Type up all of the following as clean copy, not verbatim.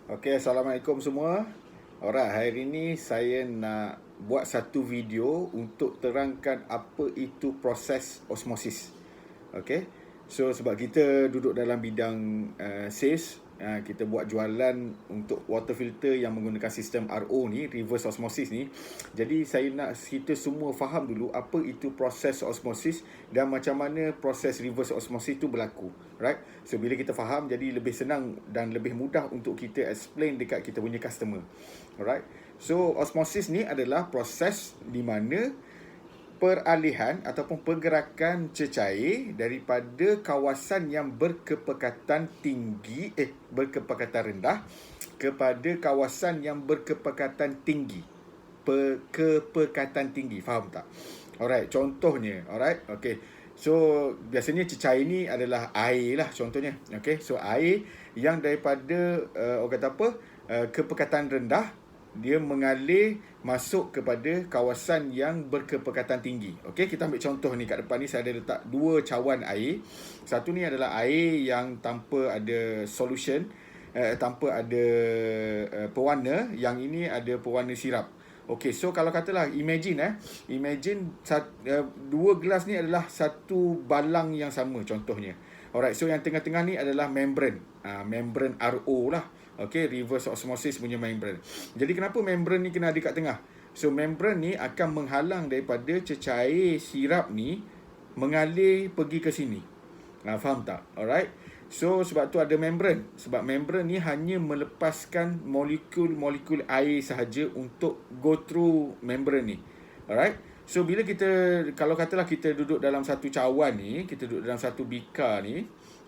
Okey, Assalamualaikum semua. Alright, hari ini saya nak buat satu video untuk terangkan apa itu proses osmosis. Okey. So sebab kita duduk dalam bidang sales, kita buat jualan untuk water filter yang menggunakan sistem RO ni, reverse osmosis ni. Jadi saya nak kita semua faham dulu apa itu proses osmosis dan macam mana proses reverse osmosis tu berlaku. Right? So bila kita faham, jadi lebih senang dan lebih mudah untuk kita explain dekat kita punya customer. Alright. So osmosis ni adalah proses di mana peralihan ataupun pergerakan cecair daripada kawasan yang berkepekatan tinggi berkepekatan rendah kepada kawasan yang berkepekatan tinggi. Kepekatan tinggi, faham tak? Alright, contohnya, alright, okay. So biasanya cecair ni adalah air lah contohnya. Okay, so air yang daripada orang kata apa, kepekatan rendah, dia mengalir masuk kepada kawasan yang berkepekatan tinggi. Okey, kita ambil contoh ni kat depan ni saya ada letak dua cawan air. Satu ni adalah air yang tanpa ada solution, tanpa ada pewarna, yang ini ada pewarna sirap. Okey, so kalau katalah imagine dua gelas ni adalah satu balang yang sama contohnya. Alright, so yang tengah-tengah ni adalah membran. Membran RO lah. Okay, reverse osmosis punya membran. Jadi kenapa membran ni kena ada kat tengah? So membran ni akan menghalang daripada cecair sirap ni mengalir pergi ke sini. Faham tak? Alright. So sebab tu ada membran. Sebab membran ni hanya melepaskan molekul-molekul air sahaja untuk go through membran ni. Alright. So bila kita, kalau katalah kita duduk dalam satu cawan ni, kita duduk dalam satu bika ni,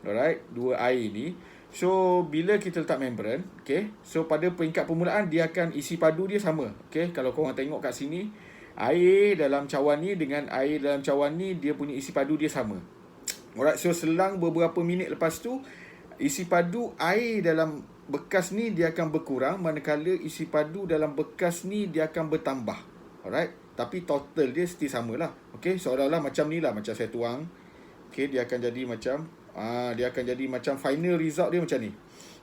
alright, dua air ni. So bila kita letak membran, okay, so pada peringkat permulaan dia akan isi padu dia sama. Okay, kalau korang tengok kat sini, air dalam cawan ni dengan air dalam cawan ni, dia punya isi padu dia sama. Alright, so selang beberapa minit lepas tu, isi padu air dalam bekas ni dia akan berkurang, manakala isi padu dalam bekas ni dia akan bertambah. Alright, tapi total dia still sama lah. Okay, seolah-olah macam ni lah, macam saya tuang. Okay, dia akan jadi macam macam final result dia macam ni.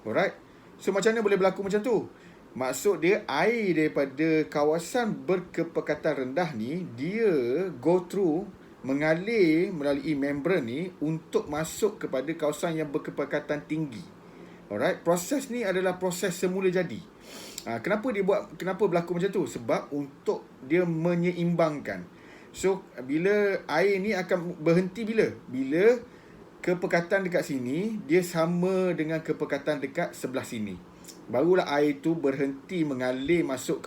Alright. So macam mana boleh berlaku macam tu? Maksud dia air daripada kawasan berkepekatan rendah ni, dia go through, mengalir melalui membran ni untuk masuk kepada kawasan yang berkepekatan tinggi. Alright. Proses ni adalah proses semula jadi. Kenapa berlaku macam tu? Sebab untuk dia menyeimbangkan. So bila air ni akan berhenti bila kepekatan dekat sini dia sama dengan kepekatan dekat sebelah sini, barulah air tu berhenti mengalir masuk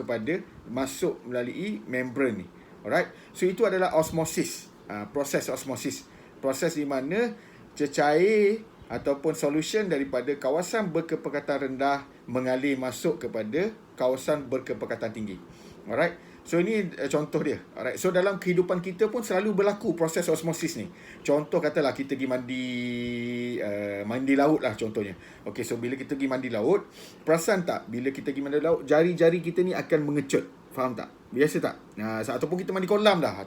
melalui membran ni. Alright. So itu adalah osmosis. Proses osmosis. Proses di mana cecair ataupun solution daripada kawasan berkepekatan rendah mengalir masuk kepada kawasan berkepekatan tinggi. Alright. So ini contoh dia. Alright. So dalam kehidupan kita pun selalu berlaku proses osmosis ni. Contoh katalah kita pergi mandi laut lah contohnya. Okay, so bila kita pergi mandi laut, perasan tak bila kita pergi mandi laut, jari-jari kita ni akan mengecut. Faham tak? Biasa tak? Ataupun kita mandi kolam dah,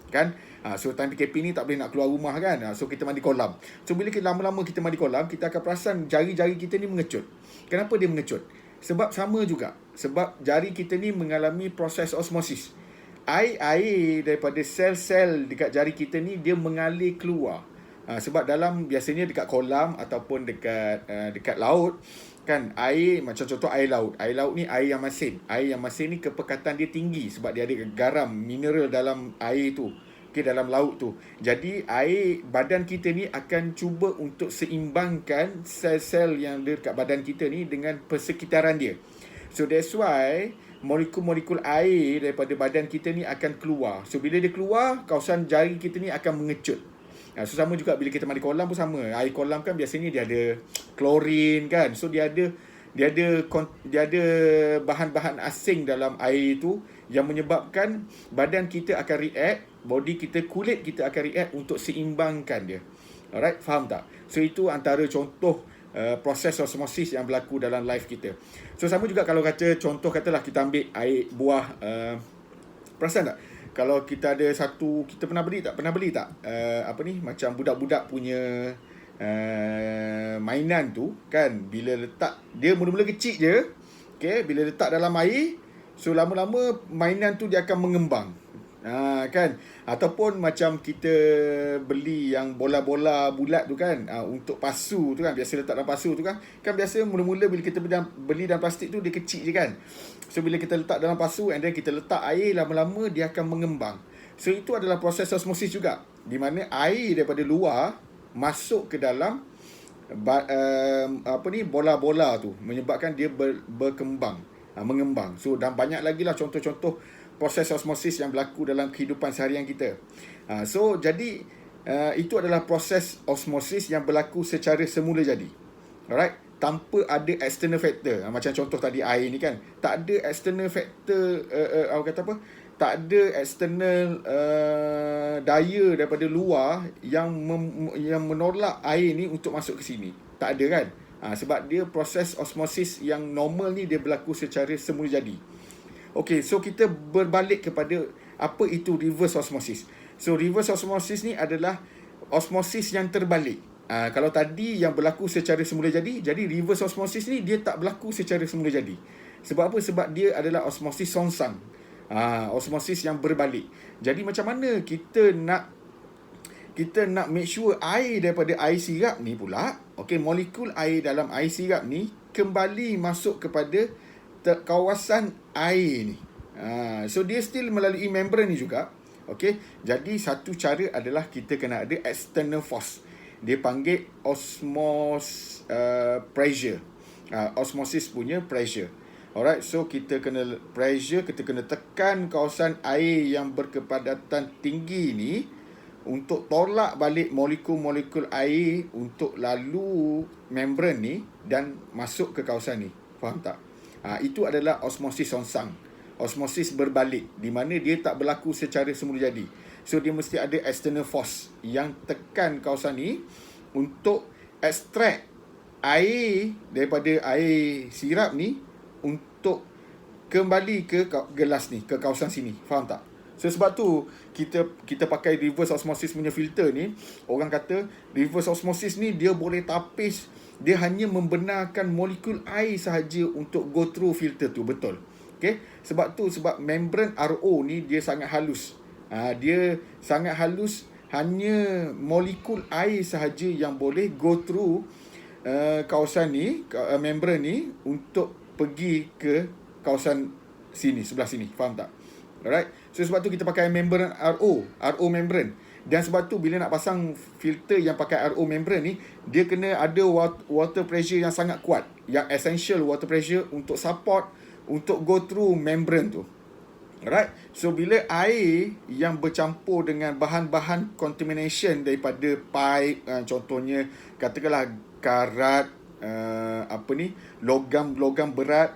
kan? So time PKP ni tak boleh nak keluar rumah kan? So kita mandi kolam. So bila lama-lama kita mandi kolam, kita akan perasan jari-jari kita ni mengecut. Kenapa dia mengecut? Sebab sama juga. Sebab jari kita ni mengalami proses osmosis. Air daripada sel-sel dekat jari kita ni dia mengalir keluar. Sebab biasanya dekat kolam ataupun dekat laut kan, air macam contoh air laut. Air laut ni air yang masin. Air yang masin ni kepekatan dia tinggi sebab dia ada garam, mineral dalam air tu. Okay, dalam laut tu. Jadi badan kita ni akan cuba untuk seimbangkan sel-sel yang dekat badan kita ni dengan persekitaran dia. So that's why molekul-molekul air daripada badan kita ni akan keluar. So bila dia keluar, kawasan jari kita ni akan mengecut. So sama juga bila kita mandi kolam pun sama. Air kolam kan biasanya dia ada klorin kan. So dia ada bahan-bahan asing dalam air itu yang menyebabkan badan kita akan react, body kita, kulit kita akan react untuk seimbangkan dia. Alright, faham tak? So itu antara contoh proses osmosis yang berlaku dalam life kita. So sama juga kalau katalah kita ambil air buah, perasan tak? Kalau kita ada kita pernah beli tak? Macam budak-budak punya mainan tu kan, bila letak, dia mula-mula kecil je. Okay, bila letak dalam air, so lama-lama mainan tu dia akan mengembang. Kan, ataupun macam kita beli yang bola-bola bulat tu kan, untuk pasu tu kan, biasa letak dalam pasu tu kan, kan biasa mula-mula bila kita beli dalam plastik tu dia kecil je kan. So bila kita letak dalam pasu and then kita letak air, lama-lama dia akan mengembang. So itu adalah proses osmosis juga, di mana air daripada luar masuk ke dalam bola-bola tu, menyebabkan dia berkembang, mengembang. So dan banyak lagi lah contoh-contoh proses osmosis yang berlaku dalam kehidupan seharian kita. So jadi itu adalah proses osmosis yang berlaku secara semula jadi. Alright, tanpa ada external factor. Macam contoh tadi air ni kan, tak ada external factor, tak ada external daya daripada luar yang menolak air ni untuk masuk ke sini. Tak ada kan? Sebab dia proses osmosis yang normal ni dia berlaku secara semula jadi. Okay, so kita berbalik kepada apa itu reverse osmosis. So reverse osmosis ni adalah osmosis yang terbalik. Kalau tadi yang berlaku secara semula jadi reverse osmosis ni dia tak berlaku secara semula jadi. Sebab apa? Sebab dia adalah osmosis songsang. Osmosis yang berbalik. Jadi macam mana kita nak make sure air daripada air sirap ni pula, okey, molekul air dalam air sirap ni kembali masuk kepada kawasan air ni. So dia still melalui membran ni juga. Okey, jadi satu cara adalah kita kena ada external force. Dia panggil pressure. Osmosis punya pressure. Alright, so kita kena pressure, kita kena tekan kawasan air yang berkepadatan tinggi ni untuk tolak balik molekul-molekul air untuk lalu membran ni dan masuk ke kawasan ni. Faham tak? Itu adalah osmosis songsang. Osmosis berbalik, di mana dia tak berlaku secara semula jadi. So dia mesti ada external force yang tekan kawasan ni untuk extract air daripada air sirap ni untuk kembali ke gelas ni, ke kawasan sini. Faham tak? So sebab tu kita pakai reverse osmosis punya filter ni. Orang kata reverse osmosis ni dia boleh tapis, dia hanya membenarkan molekul air sahaja untuk go through filter tu. Betul. Okay? Sebab membran RO ni dia sangat halus. Dia sangat halus, hanya molekul air sahaja yang boleh go through kawasan ni, membran ni, untuk pergi ke kawasan sini, sebelah sini. Faham tak? Alright. So sebab tu kita pakai membran RO membran. Dan sebab tu bila nak pasang filter yang pakai RO membran ni, dia kena ada water pressure yang sangat kuat, yang essential water pressure untuk support, untuk go through membran tu. Alright. So bila air yang bercampur dengan bahan-bahan contamination daripada pipe, contohnya katakanlah karat, logam berat,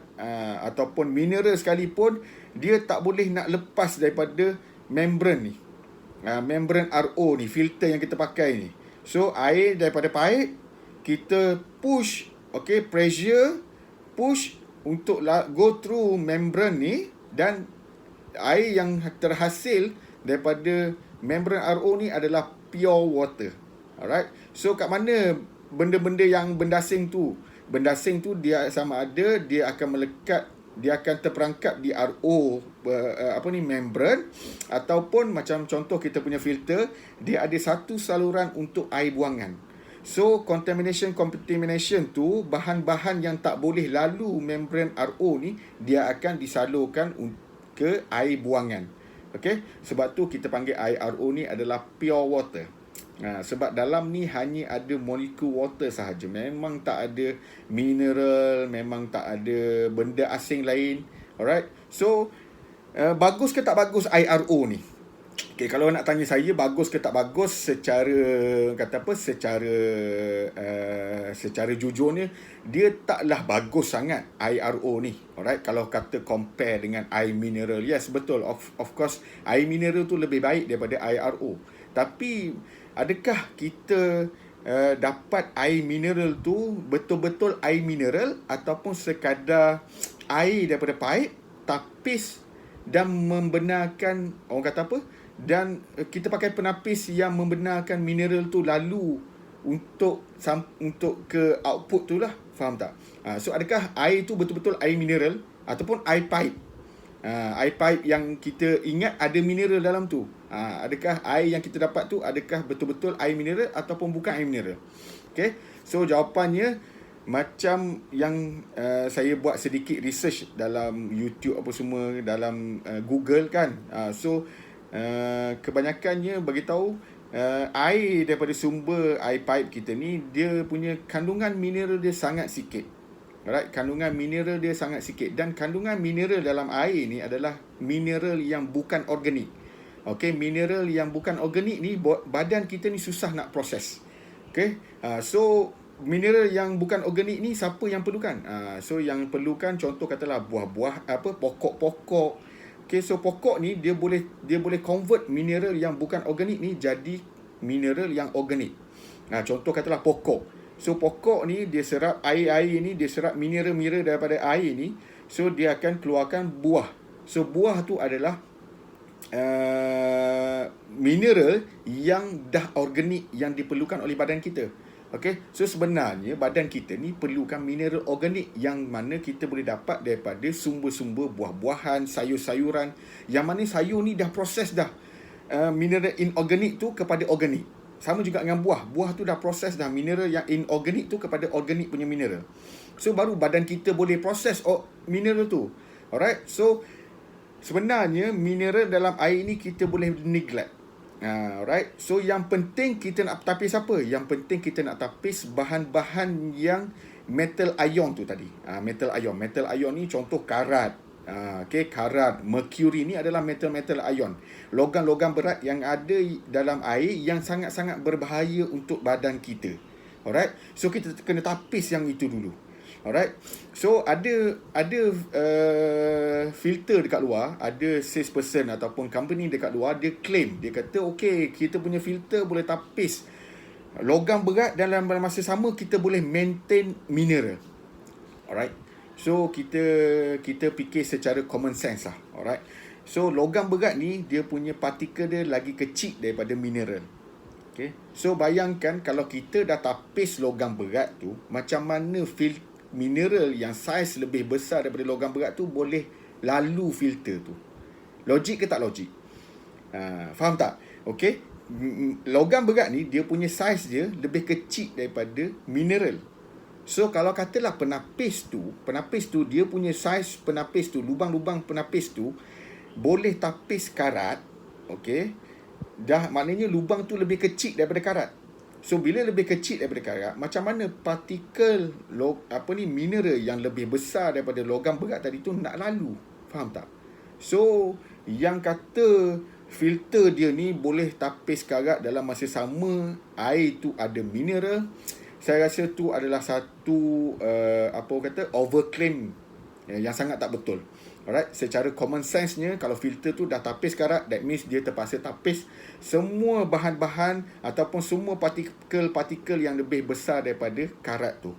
ataupun mineral sekalipun, dia tak boleh nak lepas daripada membran ni, membran RO ni, filter yang kita pakai ni. So air daripada pipe kita push, okay, pressure push untuk go through membran ni, dan air yang terhasil daripada membran RO ni adalah pure water. Alright. So kat mana benda-benda yang bendasing tu? Bendasing tu dia sama ada dia akan melekat, dia akan terperangkap di RO membran, ataupun macam contoh kita punya filter, dia ada satu saluran untuk air buangan. So contamination tu, bahan-bahan yang tak boleh lalu membran RO ni, dia akan disalurkan ke air buangan. Okay? Sebab tu kita panggil air RO ni adalah pure water. Sebab dalam ni hanya ada molekul water sahaja. Memang tak ada mineral, memang tak ada benda asing lain. Alright. So bagus ke tak bagus air RO ni? Okay, kalau nak tanya saya bagus ke tak bagus, secara jujurnya, dia taklah bagus sangat air RO ni. Alright, kalau kata compare dengan air mineral. Yes, betul. Of course air mineral tu lebih baik daripada air RO. Tapi adakah kita dapat air mineral tu betul-betul air mineral, ataupun sekadar air daripada pipe tapis dan membenarkan, orang kata apa, dan kita pakai penapis yang membenarkan mineral tu lalu untuk ke output tu lah. Faham tak? So adakah air tu betul-betul air mineral ataupun air pipe? Air pipe yang kita ingat ada mineral dalam tu. Adakah air yang kita dapat tu adakah betul-betul air mineral ataupun bukan air mineral? Okay. So jawapannya macam yang saya buat sedikit research dalam YouTube apa semua, dalam Google kan. Kebanyakannya bagi tahu air daripada sumber air pipe kita ni, dia punya kandungan mineral dia sangat sikit. Alright, kandungan mineral dia sangat sikit, dan kandungan mineral dalam air ni adalah mineral yang bukan organik. Okey, mineral yang bukan organik ni badan kita ni susah nak proses. Okey, so mineral yang bukan organik ni siapa yang perlukan? So yang perlukan contoh katalah buah-buah, pokok-pokok. Okey, so pokok ni dia boleh convert mineral yang bukan organik ni jadi mineral yang organik. Contoh katalah pokok. So pokok ni dia serap air ni, dia serap mineral-mineral daripada air ni. So dia akan keluarkan buah. So buah tu adalah mineral yang dah organik, yang diperlukan oleh badan kita. Okay, so sebenarnya badan kita ni perlukan mineral organik yang mana kita boleh dapat daripada sumber-sumber buah-buahan, sayur-sayuran, yang mana sayur ni dah proses dah mineral inorganik tu kepada organik. Sama juga dengan buah. Buah tu dah proses dah mineral yang inorganik tu kepada organik punya mineral. So baru badan kita boleh proses mineral tu. Alright, so sebenarnya mineral dalam air ni kita boleh neglect. Alright, so yang penting kita nak tapis apa? Yang penting kita nak tapis bahan-bahan yang metal ion tu tadi. Metal ion ni contoh karat. Okay, karat, mercury ni adalah metal ion. Logam-logam berat yang ada dalam air yang sangat-sangat berbahaya untuk badan kita. Alright, so kita kena tapis yang itu dulu. Alright, so ada filter dekat luar, ada salesperson ataupun company dekat luar, dia claim, dia kata okay, kita punya filter boleh tapis logam berat dan dalam masa sama kita boleh maintain mineral. Alright, so kita fikir secara common sense lah. Alright, so logam berat ni dia punya partikel dia lagi kecil daripada mineral. Okay, so bayangkan kalau kita dah tapis logam berat tu, macam mana mineral yang saiz lebih besar daripada logam berat tu boleh lalu filter tu. Logik ke tak logik? Faham tak? Okay, logam berat ni dia punya saiz dia lebih kecil daripada mineral. So kalau katalah penapis tu dia punya saiz penapis tu, lubang-lubang penapis tu boleh tapis karat. Okay, dah maknanya lubang tu lebih kecil daripada karat. So bila lebih kecil daripada karat, macam mana partikel mineral yang lebih besar daripada logam berat tadi tu nak lalu? Faham tak? So yang kata filter dia ni boleh tapis karat dalam masa sama air tu ada mineral, saya rasa tu adalah satu overclaim yang sangat tak betul. Alright, secara common sense-nya kalau filter tu dah tapis karat, that means dia terpaksa tapis semua bahan-bahan ataupun semua partikel-partikel yang lebih besar daripada karat tu.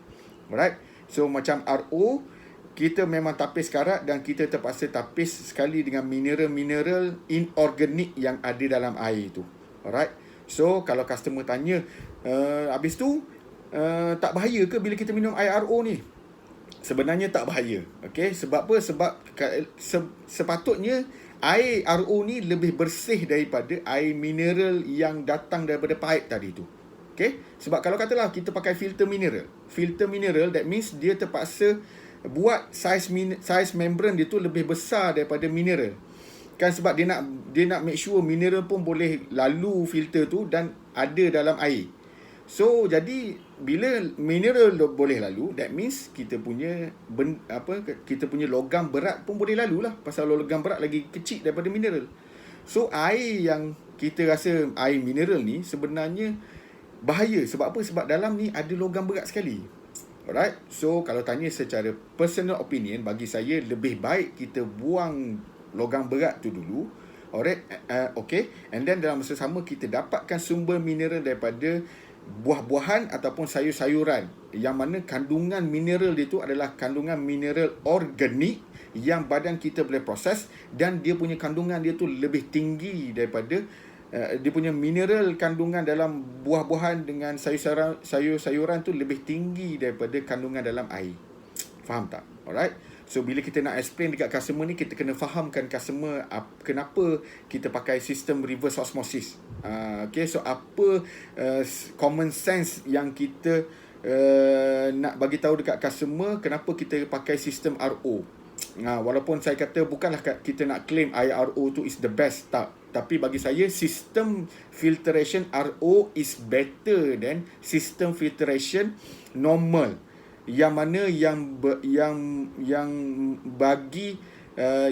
Alright, so macam RO, kita memang tapis karat dan kita terpaksa tapis sekali dengan mineral-mineral inorganik yang ada dalam air tu. Alright, so kalau customer tanya, habis tu tak bahaya ke bila kita minum air RO ni? Sebenarnya tak bahaya. Okay, sebab apa? Sebab sepatutnya air RO ni lebih bersih daripada air mineral yang datang daripada pipe tadi tu. Okay, sebab kalau katalah kita pakai filter mineral, that means dia terpaksa buat saiz membran dia tu lebih besar daripada mineral. Kan, sebab dia nak make sure mineral pun boleh lalu filter tu dan ada dalam air. So jadi bila mineral boleh lalu, that means kita punya logam berat pun boleh lalu lah, pasal logam berat lagi kecil daripada mineral. So air yang kita rasa air mineral ni sebenarnya bahaya. Sebab apa? Sebab dalam ni ada logam berat sekali. Alright, so kalau tanya secara personal opinion, bagi saya lebih baik kita buang logam berat tu dulu. Alright, okay, and then dalam masa sama kita dapatkan sumber mineral daripada buah-buahan ataupun sayur-sayuran yang mana kandungan mineral dia tu adalah kandungan mineral organik yang badan kita boleh proses, dan dia punya kandungan dia tu lebih tinggi daripada dia punya mineral kandungan dalam buah-buahan dengan sayur-sayuran tu lebih tinggi daripada kandungan dalam air. Faham tak? Alright. So bila kita nak explain dekat customer ni, kita kena fahamkan customer kenapa kita pakai sistem reverse osmosis. Okay, so apa common sense yang kita nak bagi tahu dekat customer kenapa kita pakai sistem RO. Walaupun saya kata bukanlah kita nak claim air RO tu is the best, tak. Tapi bagi saya sistem filtration RO is better than sistem filtration normal, yang mana yang bagi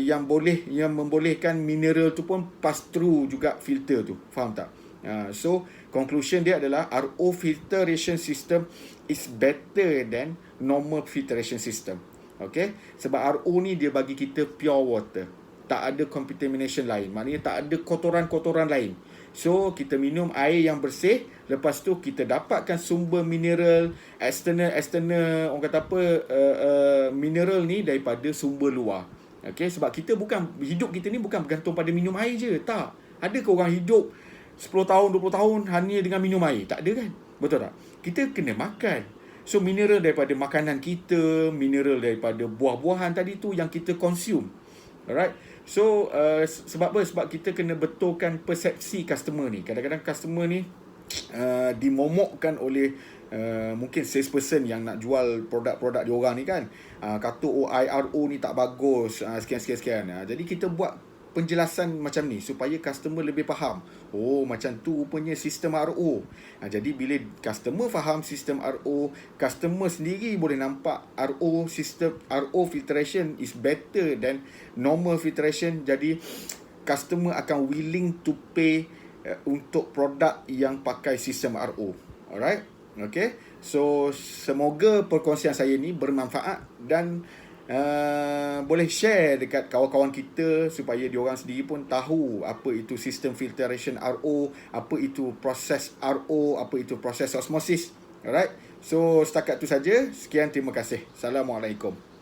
yang membolehkan mineral tu pun pass through juga filter tu. Faham tak? So conclusion dia adalah RO filtration system is better than normal filtration system. Okay, sebab RO ni dia bagi kita pure water, tak ada contamination lain, maknanya tak ada kotoran-kotoran lain. So kita minum air yang bersih, lepas tu kita dapatkan sumber mineral external orang kata apa, mineral ni daripada sumber luar. Okay, sebab hidup kita ni bukan bergantung pada minum air je, tak. Ada ke orang hidup 10 tahun 20 tahun hanya dengan minum air? Tak ada kan? Betul tak? Kita kena makan. So mineral daripada makanan kita, mineral daripada buah-buahan tadi tu yang kita consume. Alright. So sebab apa? Sebab kita kena betulkan persepsi customer ni. Kadang-kadang customer ni dimomokkan oleh mungkin salesperson yang nak jual produk-produk diorang ni kan. Kata IRO ni tak bagus, sekian. Jadi kita buat penjelasan macam ni supaya customer lebih faham. Oh, macam tu rupanya sistem RO. Jadi bila customer faham sistem RO, customer sendiri boleh nampak sistem RO filtration is better than normal filtration. Jadi customer akan willing to pay untuk produk yang pakai sistem RO. Alright? Okay. So semoga perkongsian saya ni bermanfaat dan boleh share dekat kawan-kawan kita supaya diorang sendiri pun tahu apa itu sistem filtration RO, apa itu proses RO, apa itu proses osmosis. Alright. So setakat tu saja. Sekian, terima kasih. Assalamualaikum.